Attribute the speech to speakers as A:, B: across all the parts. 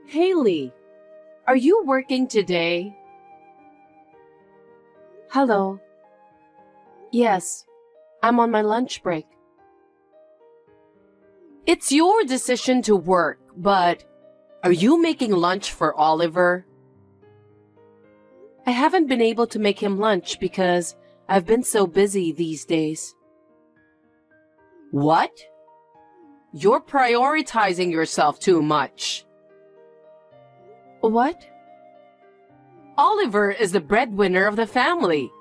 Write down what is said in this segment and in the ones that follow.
A: Haley, are you working today? Hello. Yes, I'm on my lunch break. It's your decision to work, but are you making lunch for Oliver? I haven't been able to make him lunch because I've been so busy these days. What? You're prioritizing yourself too much. What? Oliver is the breadwinner of the family.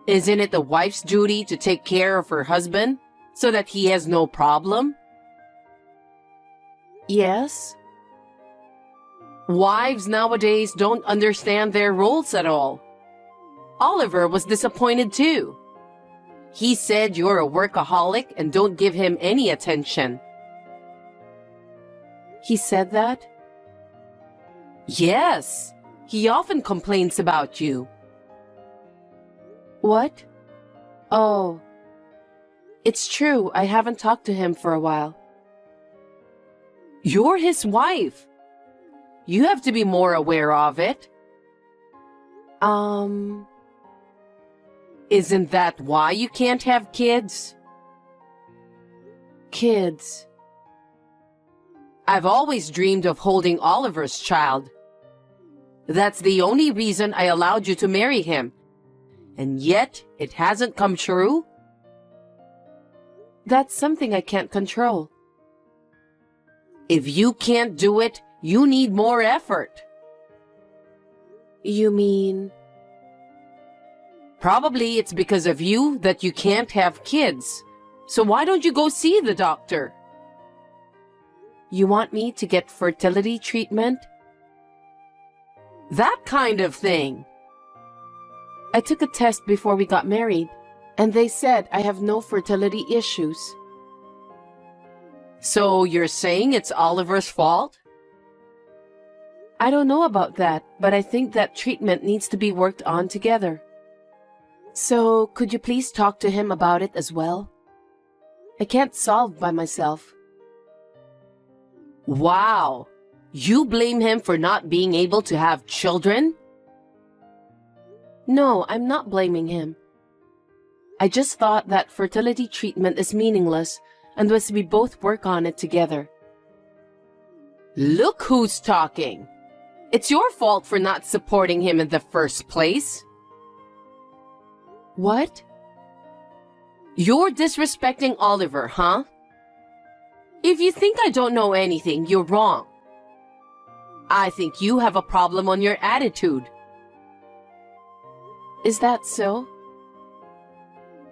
A: Isn't it the wife's duty to take care of her husband so that he has no problem? Yes. Wives nowadays don't understand their roles at all. Oliver was disappointed too. He said you're a workaholic and don't give him any attention. He said that? Yes. He often complains about you. What? Oh. It's true, I haven't talked to him for a while. You're his wife. You have to be more aware of it. Isn't that why you can't have kids? Kids. I've always dreamed of holding Oliver's child. That's the only reason I allowed you to marry him. And yet, it hasn't come true? That's something I can't control. If you can't do it, you need more effort. You mean? Probably it's because of you that you can't have kids. So why don't you go see the doctor? You want me to get fertility treatment? That kind of thing. I took a test before we got married, and they said I have no fertility issues. So you're saying it's Oliver's fault? I don't know about that, but I think that treatment needs to be worked on together. So could you please talk to him about it as well? I can't solve by myself. Wow! You blame him for not being able to have children? No, I'm not blaming him. I just thought that fertility treatment is meaningless unless we both work on it together. Look who's talking. It's your fault for not supporting him in the first place. What? You're disrespecting Oliver, huh? If you think I don't know anything, you're wrong. I think you have a problem on your attitude. Is that so?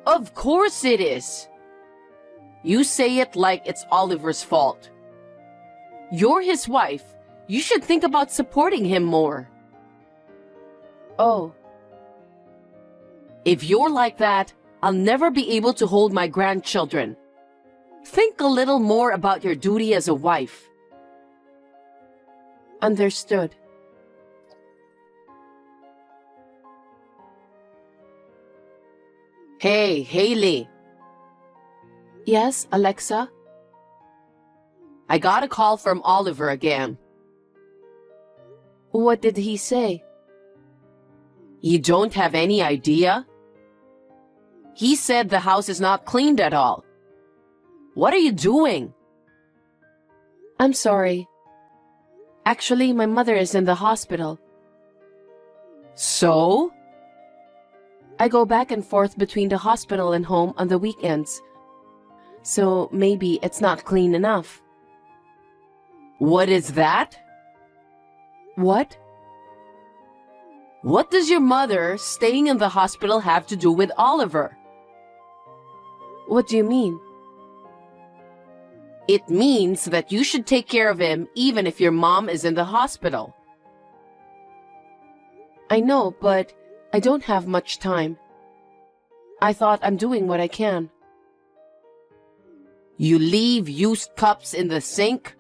A: Of course it is. You say it like it's Oliver's fault. You're his wife. You should think about supporting him more. Oh. If you're like that, I'll never be able to hold my grandchildren. Think a little more about your duty as a wife. Understood. Hey, Haley. Yes, Alexa? I got a call from Oliver again. What did he say? You don't have any idea? He said the house is not cleaned at all. What are you doing? I'm sorry. Actually, my mother is in the hospital. So? I go back and forth between the hospital and home on the weekends. So maybe it's not clean enough. What is that? What? What does your mother staying in the hospital have to do with Oliver? What do you mean? It means that you should take care of him even if your mom is in the hospital. I know, but I don't have much time. I thought I'm doing what I can. You leave used cups in the sink?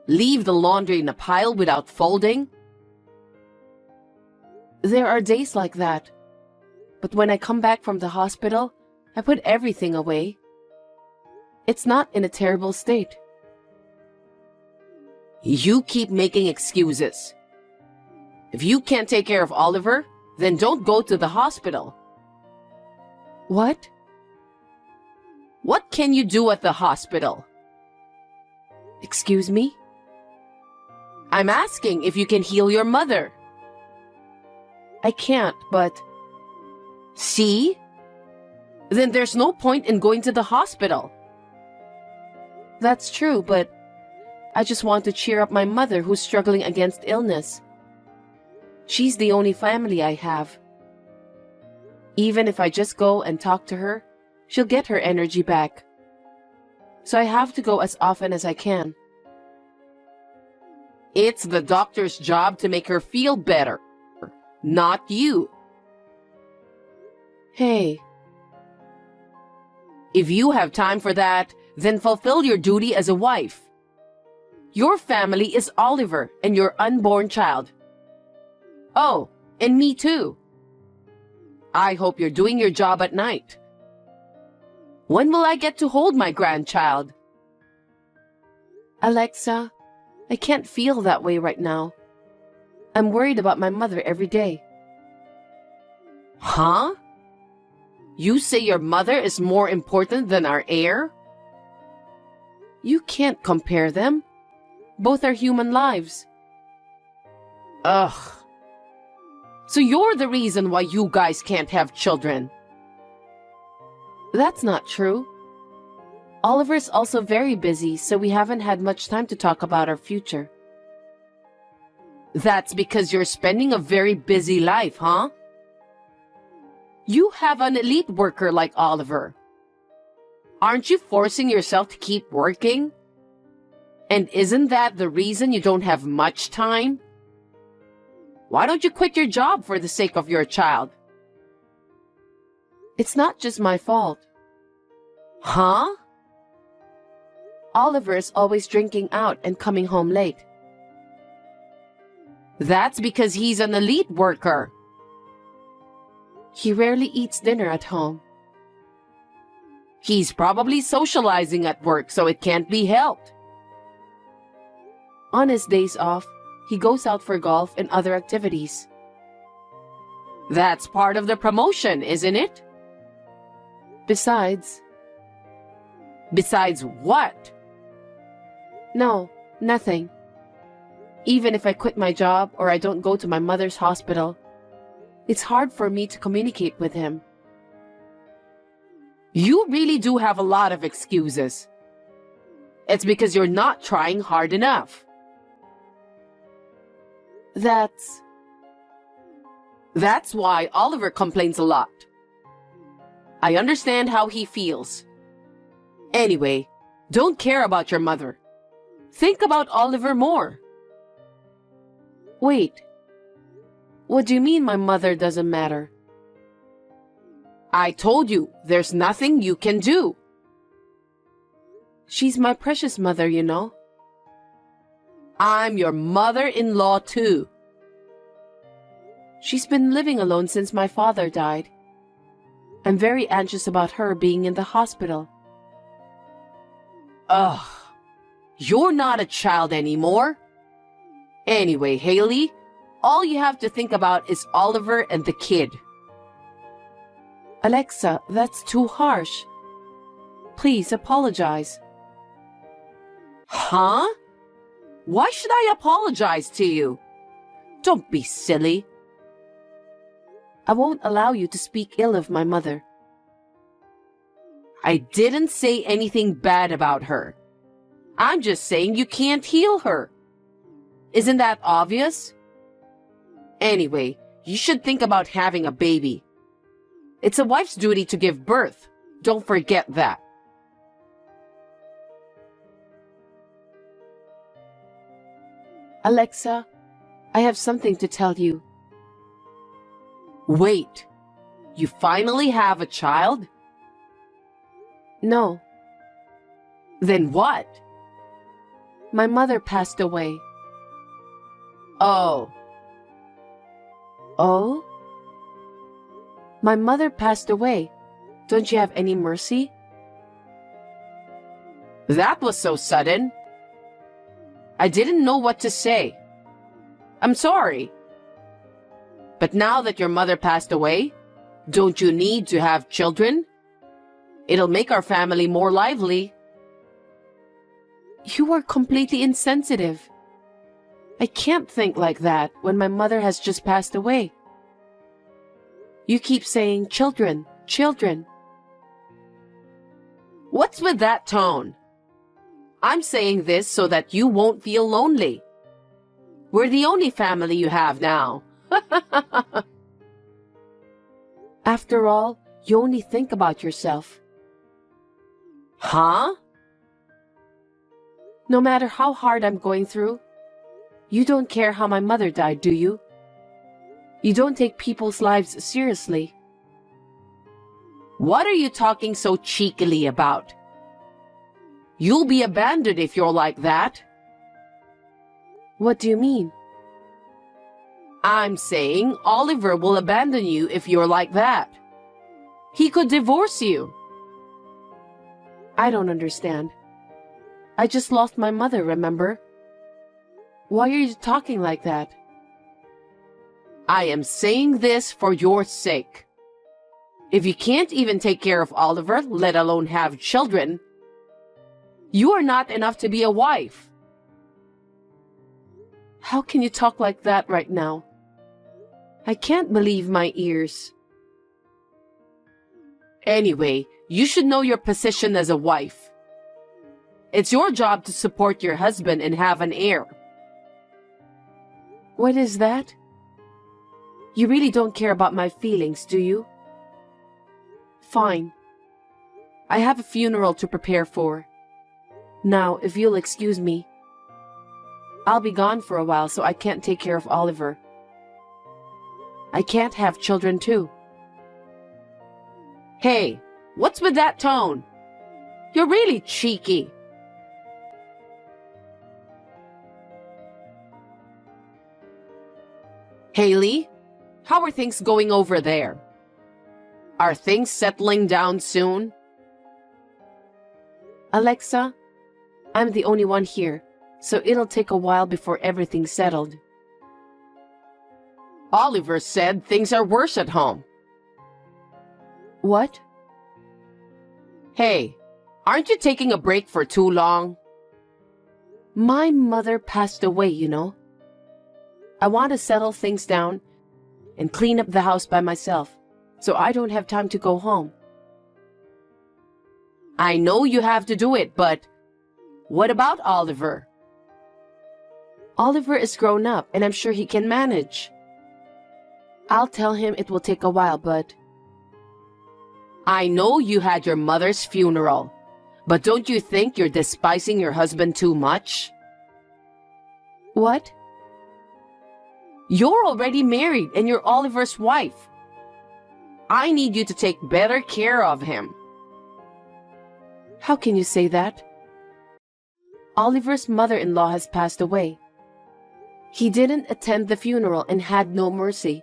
A: Leave the laundry in a pile without folding? There are days like that. But when I come back from the hospital, I put everything away. It's not in a terrible state. You keep making excuses. If you can't take care of Oliver, then don't go to the hospital. What? What can you do at the hospital? Excuse me? I'm asking if you can heal your mother. I can't, but... See? Then there's no point in going to the hospital. That's true, but I just want to cheer up my mother who's struggling against illness. She's the only family I have. Even if I just go and talk to her, she'll get her energy back. So I have to go as often as I can. It's the doctor's job to make her feel better, not you. Hey. If you have time for that, then fulfill your duty as a wife. Your family is Oliver and your unborn child. Oh, and me too. I hope you're doing your job at night. When will I get to hold my grandchild? Alexa, I can't feel that way right now. I'm worried about my mother every day. Huh? You say your mother is more important than our heir? You can't compare them. Both are human lives. Ugh. So you're the reason why you guys can't have children. That's not true. Oliver's also very busy, so we haven't had much time to talk about our future. That's because you're spending a very busy life, huh? You have an elite worker like Oliver. Aren't you forcing yourself to keep working? And isn't that the reason you don't have much time? Why don't you quit your job for the sake of your child? It's not just my fault. Huh? Oliver is always drinking out and coming home late. That's because he's an elite worker. He rarely eats dinner at home. He's probably socializing at work, so it can't be helped. On his days off, he goes out for golf and other activities. That's part of the promotion, isn't it? Besides what? No, nothing. Even if I quit my job or I don't go to my mother's hospital, it's hard for me to communicate with him. You really do have a lot of excuses. It's because you're not trying hard enough. That's why Oliver complains a lot. I understand how he feels. Anyway, don't care about your mother. Think about Oliver more. Wait. What do you mean my mother doesn't matter? I told you, there's nothing you can do. She's my precious mother, you know. I'm your mother-in-law too. She's been living alone since my father died. I'm very anxious about her being in the hospital. Ugh. You're not a child anymore. Anyway, Haley, all you have to think about is Oliver and the kid. Alexa, that's too harsh. Please apologize. Huh? Why should I apologize to you? Don't be silly. I won't allow you to speak ill of my mother. I didn't say anything bad about her. I'm just saying you can't heal her. Isn't that obvious? Anyway, you should think about having a baby. It's a wife's duty to give birth. Don't forget that. Alexa, I have something to tell you. Wait, you finally have a child? No. Then what? My mother passed away. Oh. Oh? My mother passed away. Don't you have any mercy? That was so sudden. I didn't know what to say. I'm sorry. But now that your mother passed away, don't you need to have children? It'll make our family more lively. You are completely insensitive. I can't think like that when my mother has just passed away. You keep saying children, children. What's with that tone? I'm saying this so that you won't feel lonely. We're the only family you have now. After all, you only think about yourself. Huh? No matter how hard I'm going through, you don't care how my mother died, do you? You don't take people's lives seriously. What are you talking so cheekily about? You'll be abandoned if you're like that. What do you mean? I'm saying Oliver will abandon you if you're like that. He could divorce you. I don't understand. I just lost my mother, remember? Why are you talking like that? I am saying this for your sake. If you can't even take care of Oliver, let alone have children, you are not enough to be a wife. How can you talk like that right now? I can't believe my ears. Anyway, you should know your position as a wife. It's your job to support your husband and have an heir. What is that? You really don't care about my feelings, do you? Fine. I have a funeral to prepare for. Now, if you'll excuse me, I'll be gone for a while, so I can't take care of Oliver. I can't have children too. Hey, what's with that tone? You're really cheeky. Haley, how are things going over there? Are things settling down soon? Alexa, I'm the only one here, so it'll take a while before everything's settled. Oliver said things are worse at home. What? Hey, aren't you taking a break for too long? My mother passed away, you know. I want to settle things down and clean up the house by myself, so I don't have time to go home. I know you have to do it, but what about Oliver? Oliver is grown up, and I'm sure he can manage. I'll tell him it will take a while, but... I know you had your mother's funeral, but don't you think you're despising your husband too much? What? You're already married and you're Oliver's wife. I need you to take better care of him. How can you say that? Oliver's mother-in-law has passed away. He didn't attend the funeral and had no mercy.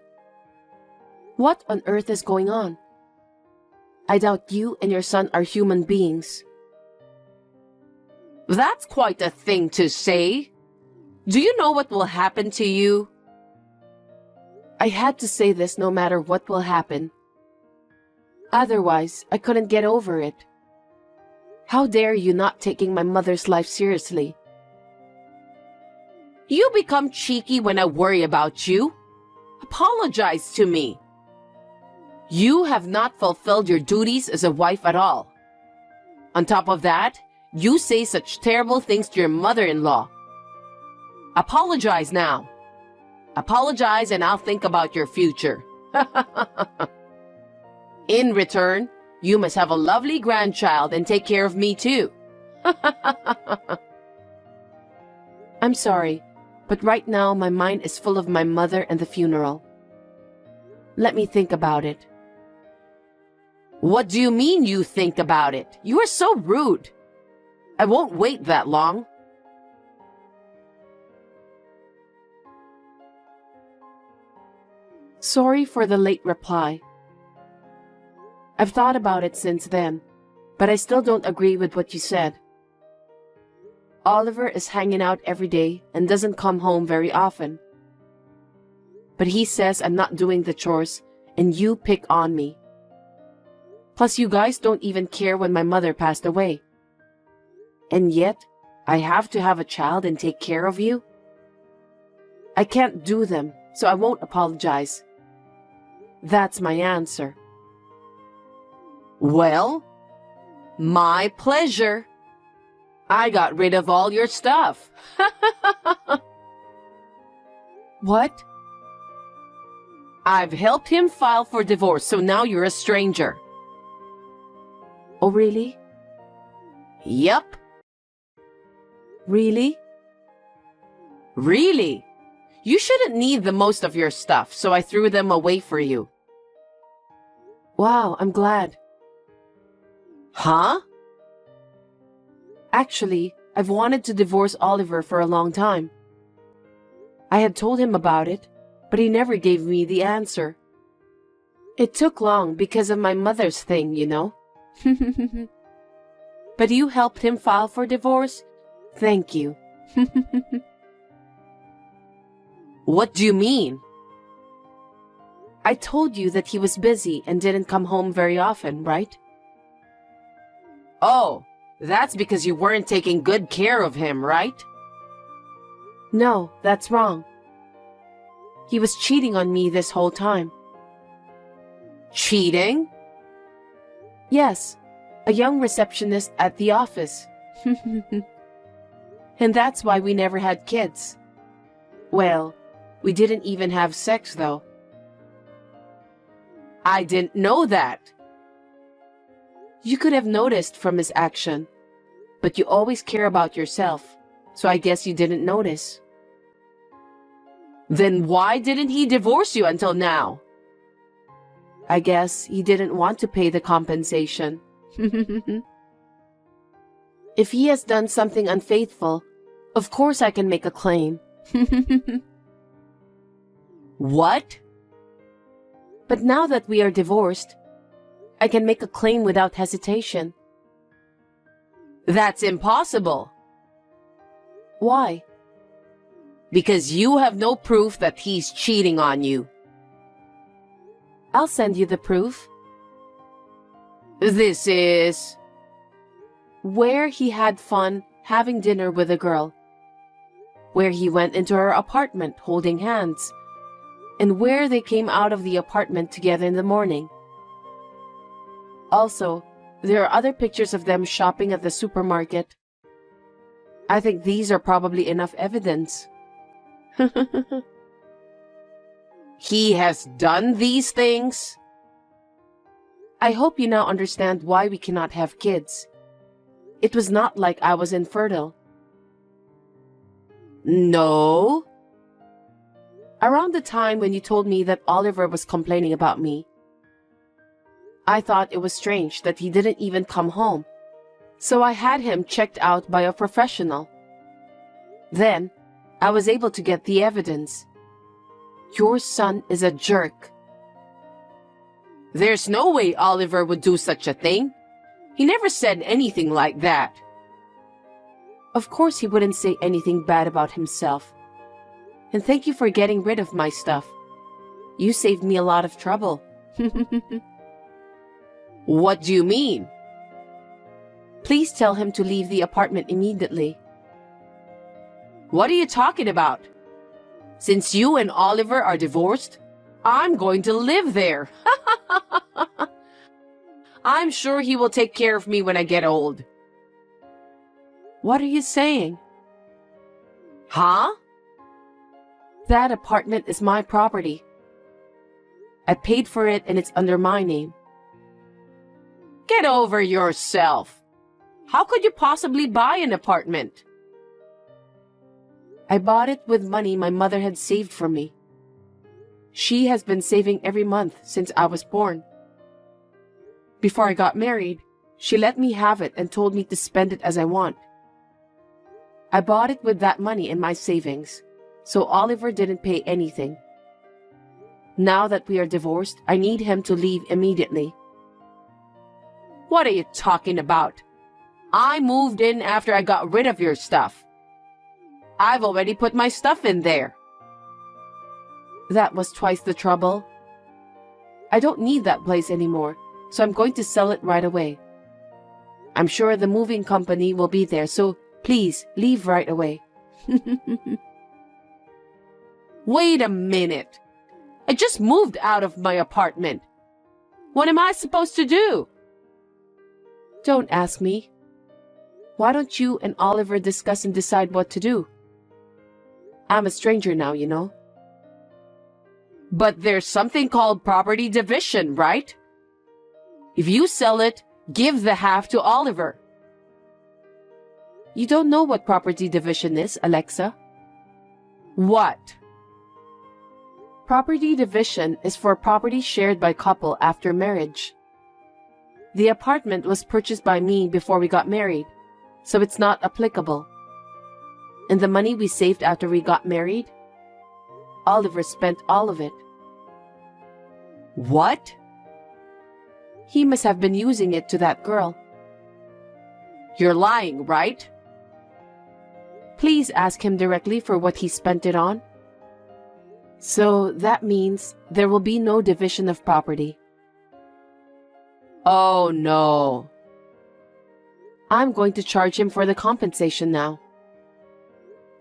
A: What on earth is going on? I doubt you and your son are human beings. That's quite a thing to say. Do you know what will happen to you? I had to say this no matter what will happen. Otherwise, I couldn't get over it. How dare you not taking my mother's life seriously? You become cheeky when I worry about you. Apologize to me. You have not fulfilled your duties as a wife at all. On top of that, you say such terrible things to your mother-in-law. Apologize now. Apologize and I'll think about your future. In return, you must have a lovely grandchild and take care of me too. I'm sorry, but right now my mind is full of my mother and the funeral. Let me think about it. What do you mean you think about it? You are so rude. I won't wait that long. Sorry for the late reply. I've thought about it since then, but I still don't agree with what you said. Oliver is hanging out every day and doesn't come home very often. But he says I'm not doing the chores and you pick on me. Plus, you guys don't even care when my mother passed away. And yet, I have to have a child and take care of you? I can't do them, so I won't apologize. That's my answer. Well, my pleasure. I got rid of all your stuff. What? I've helped him file for divorce, so now you're a stranger. Oh, really? Yup. Really? Really? You shouldn't need the most of your stuff, so I threw them away for you. Wow, I'm glad. Huh? Actually, I've wanted to divorce Oliver for a long time. I had told him about it, but he never gave me the answer. It took long because of my mother's thing, you know. But you helped him file for divorce? Thank you. What do you mean? I told you that he was busy and didn't come home very often, right? Oh, that's because you weren't taking good care of him, right? No, that's wrong. He was cheating on me this whole time. Cheating? Yes, a young receptionist at the office. And that's why we never had kids. Well, we didn't even have sex, though. I didn't know that. You could have noticed from his action, but you always care about yourself, so I guess you didn't notice. Then why didn't he divorce you until now? I guess he didn't want to pay the compensation. If he has done something unfaithful, of course I can make a claim. What? But now that we are divorced, I can make a claim without hesitation. That's impossible. Why? Because you have no proof that he's cheating on you. I'll send you the proof. This is... where he had fun having dinner with a girl, where he went into her apartment holding hands, and where they came out of the apartment together in the morning. Also, there are other pictures of them shopping at the supermarket. I think these are probably enough evidence. He has done these things? I hope you now understand why we cannot have kids. It was not like I was infertile. No. Around the time when you told me that Oliver was complaining about me, I thought it was strange that he didn't even come home, so I had him checked out by a professional. Then, I was able to get the evidence. Your son is a jerk. There's no way Oliver would do such a thing. He never said anything like that. Of course he wouldn't say anything bad about himself. And thank you for getting rid of my stuff. You saved me a lot of trouble. What do you mean? Please tell him to leave the apartment immediately. What are you talking about? Since you and Oliver are divorced, I'm going to live there. I'm sure he will take care of me when I get old. What are you saying? Huh? That apartment is my property. I paid for it and it's under my name. Get over yourself. How could you possibly buy an apartment? I bought it with money my mother had saved for me. She has been saving every month since I was born. Before I got married, she let me have it and told me to spend it as I want. I bought it with that money in my savings, so Oliver didn't pay anything. Now that we are divorced, I need him to leave immediately. What are you talking about? I moved in after I got rid of your stuff. I've already put my stuff in there. That was twice the trouble. I don't need that place anymore, so I'm going to sell it right away. I'm sure the moving company will be there, so please leave right away. Wait a minute. I just moved out of my apartment. What am I supposed to do? Don't ask me. Why don't you and Oliver discuss and decide what to do? I'm a stranger now, you know. But there's something called property division, right? If you sell it, give the half to Oliver. You don't know what property division is, Alexa. What? Property division is for property shared by couple after marriage. The apartment was purchased by me before we got married, so it's not applicable. And the money we saved after we got married, Oliver spent all of it. What? He must have been using it to that girl. You're lying, right? Please ask him directly for what he spent it on. So that means there will be no division of property. Oh no. I'm going to charge him for the compensation now.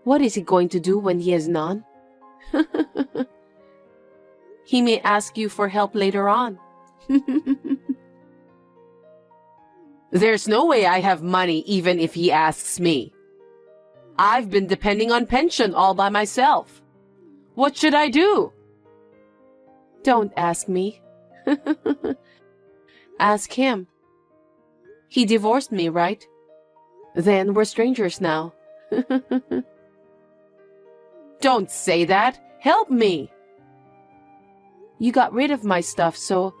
A: What is he going to do when he has none? He may ask you for help later on. There's no way I have money even if he asks me. I've been depending on pension all by myself. What should I do? Don't ask me. Ask him. He divorced me, right? Then we're strangers now. Don't say that. Help me. You got rid of my stuff, so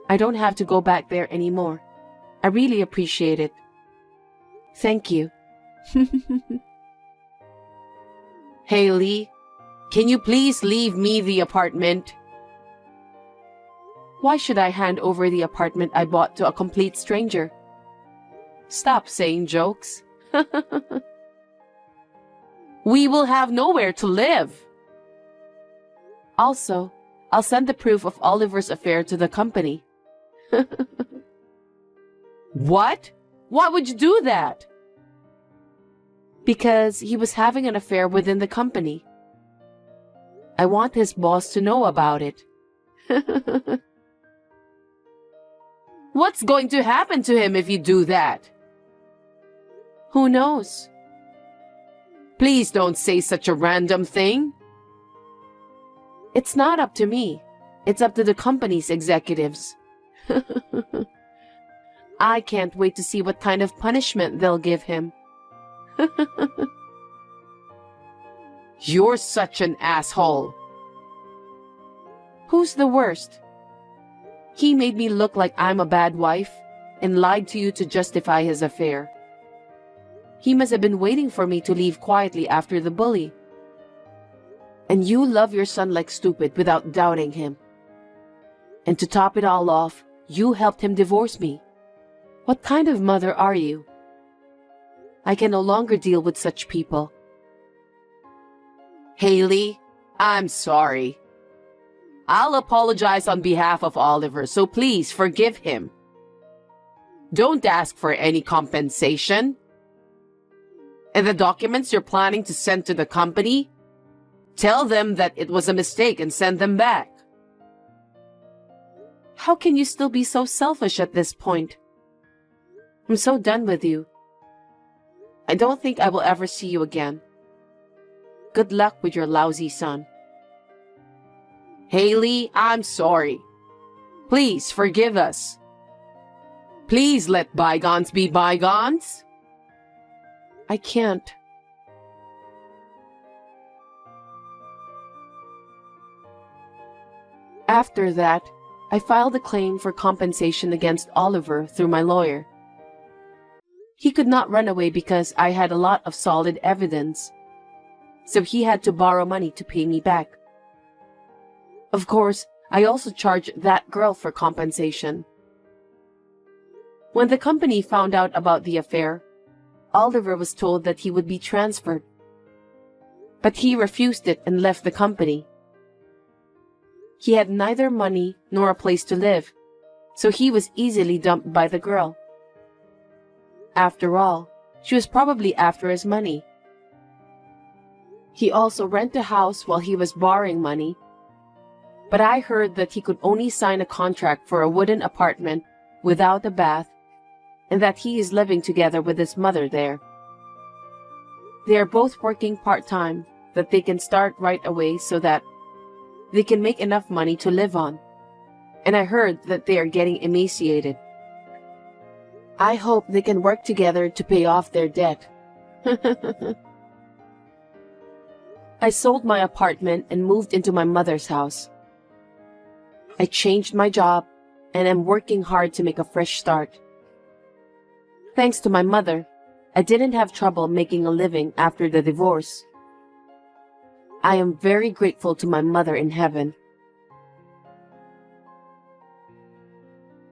A: I don't have to go back there anymore. I really appreciate it. Thank you. Haley, can you please leave me the apartment? Why should I hand over the apartment I bought to a complete stranger? Stop saying jokes. We will have nowhere to live. Also, I'll send the proof of Oliver's affair to the company. What? Why would you do that? Because he was having an affair within the company. I want his boss to know about it. What's going to happen to him if you do that? Who knows? Please don't say such a random thing. It's not up to me. It's up to the company's executives. I can't wait to see what kind of punishment they'll give him. You're such an asshole. Who's the worst? He made me look like I'm a bad wife and lied to you to justify his affair. He must have been waiting for me to leave quietly after the bully. And you love your son like stupid without doubting him. And to top it all off, you helped him divorce me. What kind of mother are you? I can no longer deal with such people. Haley, I'm sorry. I'll apologize on behalf of Oliver, so please forgive him. Don't ask for any compensation. And the documents you're planning to send to the company, tell them that it was a mistake and send them back. How can you still be so selfish at this point? I'm so done with you. I don't think I will ever see you again. Good luck with your lousy son. Haley, I'm sorry. Please forgive us. Please let bygones be bygones. I can't. After that, I filed a claim for compensation against Oliver through my lawyer. He could not run away because I had a lot of solid evidence, so he had to borrow money to pay me back. Of course, I also charged that girl for compensation. When the company found out about the affair, Oliver was told that he would be transferred, but he refused it and left the company. He had neither money nor a place to live, so he was easily dumped by the girl. After all, she was probably after his money. He also rented a house while he was borrowing money, but I heard that he could only sign a contract for a wooden apartment without a bath, and that he is living together with his mother there. They are both working part-time that they can start right away so that they can make enough money to live on, and I heard that they are getting emaciated. I hope they can work together to pay off their debt. I sold my apartment and moved into my mother's house. I changed my job and am working hard to make a fresh start. Thanks to my mother, I didn't have trouble making a living after the divorce. I am very grateful to my mother in heaven.